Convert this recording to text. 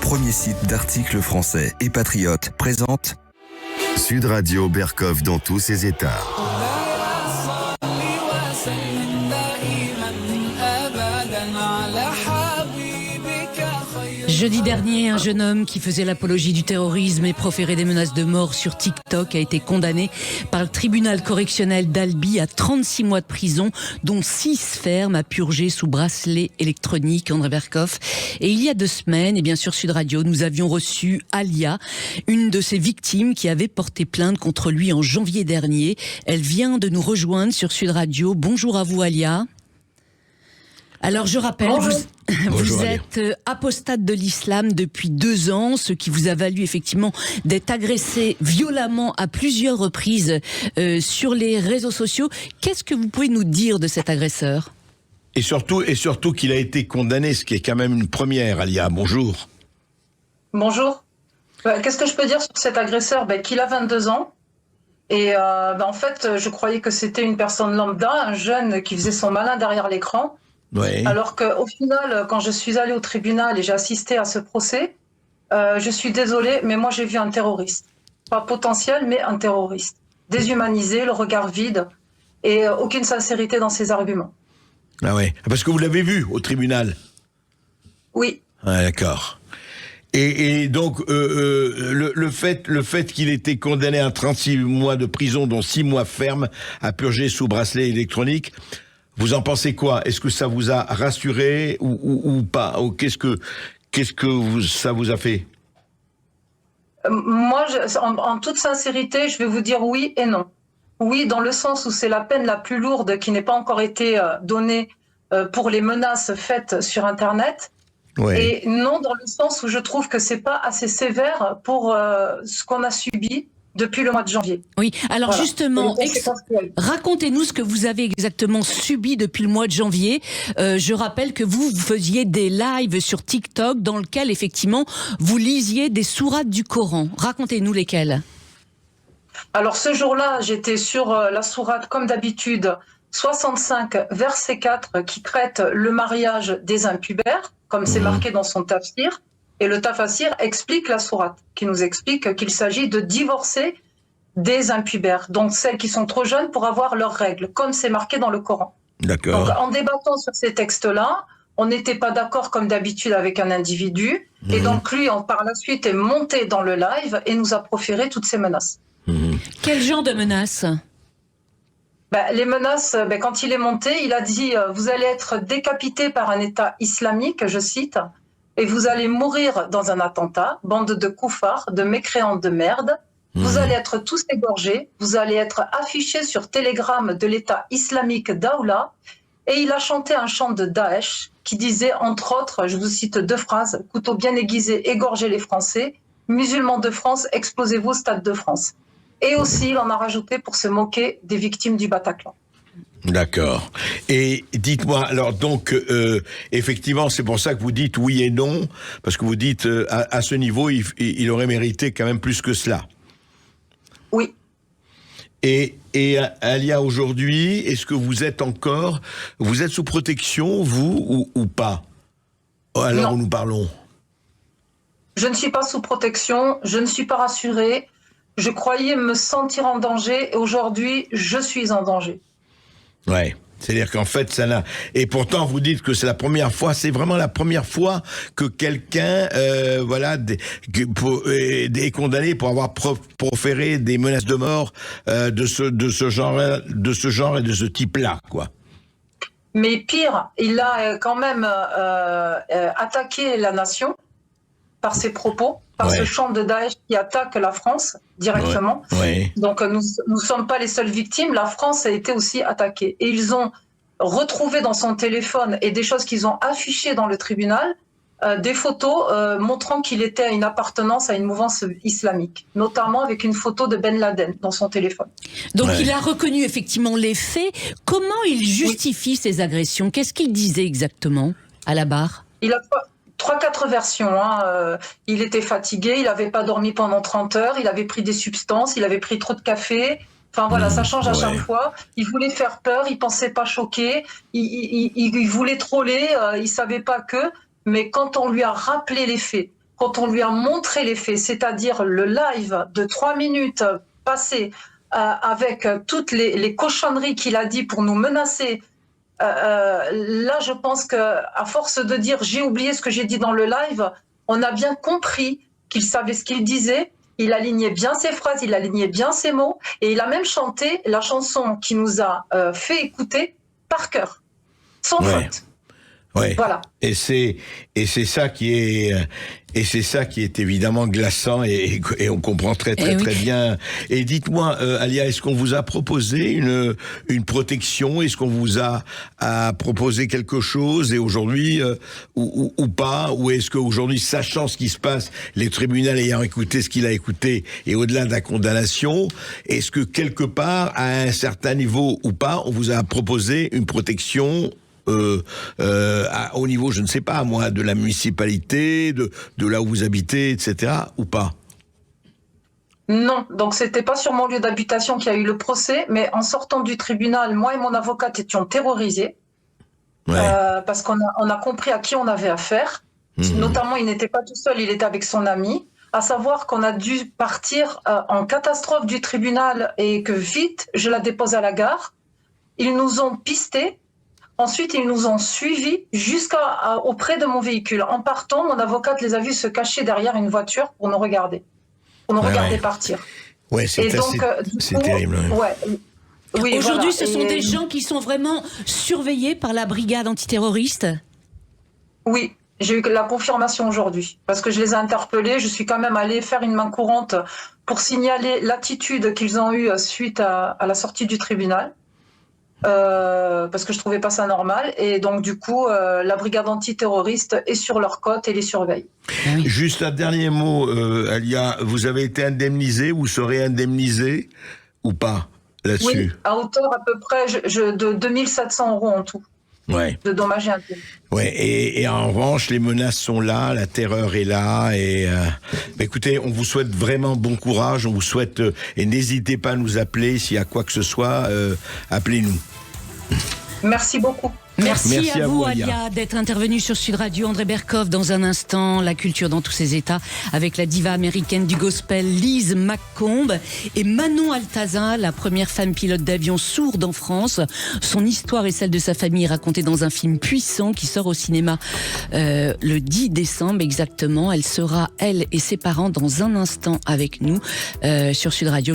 premier site d'articles français et patriotes, présente Sud Radio Berkov dans tous ses états. Jeudi dernier, un jeune homme qui faisait l'apologie du terrorisme et proférait des menaces de mort sur TikTok a été condamné par le tribunal correctionnel d'Albi à 36 mois de prison, dont 6 fermes à purger sous bracelet électronique. André Berkov. Et il y a 2 semaines, et bien sûr Sud Radio, nous avions reçu Alia, une de ses victimes qui avait porté plainte contre lui en janvier dernier. Elle vient de nous rejoindre sur Sud Radio. Bonjour à vous Alia. Alors je rappelle, vous êtes apostate de l'islam depuis 2 ans, ce qui vous a valu effectivement d'être agressé violemment à plusieurs reprises sur les réseaux sociaux. Qu'est-ce que vous pouvez nous dire de cet agresseur ? Et surtout qu'il a été condamné, ce qui est quand même une première, Alia. Bonjour. Bonjour. Qu'est-ce que je peux dire sur cet agresseur ? Qu'il a 22 ans. Et en fait, je croyais que c'était une personne lambda, un jeune qui faisait son malin derrière l'écran. Ouais. Alors qu'au final, quand je suis allée au tribunal et j'ai assisté à ce procès, je suis désolée, mais moi j'ai vu un terroriste. Pas potentiel, mais un terroriste. Déshumanisé, le regard vide et aucune sincérité dans ses arguments. Ah ouais, parce que vous l'avez vu au tribunal. Oui. Ah, d'accord. Et donc, le fait qu'il ait été condamné à 36 mois de prison, dont 6 mois fermes, à purger sous bracelet électronique, vous en pensez quoi ? Est-ce que ça vous a rassuré ou pas ? Ou qu'est-ce que ça vous a fait ? Moi, en toute sincérité, je vais vous dire oui et non. Oui, dans le sens où c'est la peine la plus lourde qui n'est pas encore été donnée pour les menaces faites sur Internet. Ouais. Et non, dans le sens où je trouve que c'est pas assez sévère pour ce qu'on a subi depuis le mois de janvier. Oui, alors voilà. Justement, racontez-nous ce que vous avez exactement subi depuis le mois de janvier. Je rappelle que vous faisiez des lives sur TikTok dans lesquels, effectivement, vous lisiez des sourates du Coran. Racontez-nous lesquelles. Alors, ce jour-là, j'étais sur la sourate, comme d'habitude, 65, verset 4, qui traite le mariage des impubères, comme c'est marqué dans son tafsir. Et le tafassir explique la sourate, qui nous explique qu'il s'agit de divorcer des impubères, donc celles qui sont trop jeunes pour avoir leurs règles, comme c'est marqué dans le Coran. D'accord. Donc, en débattant sur ces textes-là, on n'était pas d'accord comme d'habitude avec un individu, et donc lui, par la suite, est monté dans le live et nous a proféré toutes ces menaces. Quel genre de menaces ? Les menaces, quand il est monté, il a dit « Vous allez être décapité par un État islamique », je cite, et vous allez mourir dans un attentat, bande de koufars, de mécréants de merde. Vous allez être tous égorgés, vous allez être affichés sur Telegram de l'État islamique Daoula. Et il a chanté un chant de Daesh qui disait, entre autres, je vous cite 2 phrases, « Couteau bien aiguisé, égorgez les Français. Musulmans de France, explosez-vous, Stade de France. » Et aussi, il en a rajouté pour se moquer des victimes du Bataclan. D'accord. Et dites-moi, alors donc, effectivement, c'est pour ça que vous dites oui et non, parce que vous dites, à ce niveau, il aurait mérité quand même plus que cela. Oui. Et Alia, aujourd'hui, est-ce que vous êtes sous protection, vous, ou pas ? Alors où nous parlons. Je ne suis pas sous protection, je ne suis pas rassurée, je croyais me sentir en danger, et aujourd'hui, je suis en danger. Ouais, c'est-à-dire qu'en fait, ça n'a... Et pourtant, vous dites que c'est la première fois, c'est vraiment la première fois que quelqu'un, est condamné pour avoir proféré des menaces de mort de ce genre et de ce type-là, quoi. Mais pire, il a quand même attaqué la nation par ses propos, par ce chant de Daesh qui attaque la France directement. Ouais. Donc nous ne sommes pas les seules victimes, la France a été aussi attaquée. Et ils ont retrouvé dans son téléphone et des choses qu'ils ont affichées dans le tribunal, des photos montrant qu'il était à une appartenance à une mouvance islamique, notamment avec une photo de Ben Laden dans son téléphone. Donc il a reconnu effectivement les faits. Comment il justifie ces agressions ? Qu'est-ce qu'il disait exactement à la barre ? Il a 3-4 versions. Il était fatigué, il n'avait pas dormi pendant 30 heures, il avait pris des substances, il avait pris trop de café. Enfin voilà, ça change à chaque fois. Il voulait faire peur, il pensait pas choquer, il voulait troller, il savait pas que. Mais quand on lui a rappelé les faits, quand on lui a montré les faits, c'est-à-dire le live de 3 minutes passé avec toutes les cochonneries qu'il a dit pour nous menacer, là je pense qu'à force de dire j'ai oublié ce que j'ai dit dans le live, on a bien compris qu'il savait ce qu'il disait, il alignait bien ses phrases, il alignait bien ses mots, et il a même chanté la chanson qui nous a fait écouter par cœur, sans faute. Ouais. Voilà. Et c'est ça qui est évidemment glaçant et on comprend très bien. Et dites-moi, Alia, est-ce qu'on vous a proposé une protection? Est-ce qu'on vous a proposé quelque chose et aujourd'hui ou pas? Ou est-ce qu'aujourd'hui, sachant ce qui se passe, les tribunaux ayant écouté ce qu'il a écouté et au-delà de la condamnation, est-ce que quelque part, à un certain niveau ou pas, on vous a proposé une protection au niveau, je ne sais pas moi, de la municipalité, de là où vous habitez, etc., ou pas? Non, donc c'était pas sur mon lieu d'habitation qu'il y a eu le procès, mais en sortant du tribunal, moi et mon avocate étions terrorisés, parce qu'on a compris à qui on avait affaire. Notamment, il n'était pas tout seul, il était avec son ami. À savoir qu'on a dû partir en catastrophe du tribunal et que vite, je la dépose à la gare. Ils nous ont pistés. Ensuite, ils nous ont suivis auprès de mon véhicule. En partant, mon avocate les a vus se cacher derrière une voiture pour nous regarder. Pour nous regarder partir. Ouais, c'est terrible. Oui, aujourd'hui, ce sont des gens qui sont vraiment surveillés par la brigade antiterroriste? Oui, j'ai eu la confirmation aujourd'hui. Parce que je les ai interpellés. Je suis quand même allée faire une main courante pour signaler l'attitude qu'ils ont eue suite à la sortie du tribunal. Parce que je trouvais pas ça normal, et donc du coup la brigade antiterroriste est sur leur côte et les surveille. Juste un dernier mot, Alia, vous avez été indemnisé, vous serez indemnisé ou pas là-dessus? Oui, à hauteur à peu près de 2700 € en tout. De dommages et intérêts. Et en revanche, les menaces sont là, la terreur est là, et écoutez, on vous souhaite vraiment bon courage, on vous souhaite, et n'hésitez pas à nous appeler s'il y a quoi que ce soit, appelez-nous. Merci beaucoup. Merci à vous, Alia, d'être intervenue sur Sud Radio. André Berkoff, dans un instant, la culture dans tous ses états, avec la diva américaine du gospel, Liz McComb, et Manon Altazin, la première femme pilote d'avion sourde en France. Son histoire et celle de sa famille est racontée dans un film puissant qui sort au cinéma le 10 décembre exactement. Elle sera, elle et ses parents, dans un instant avec nous sur Sud Radio.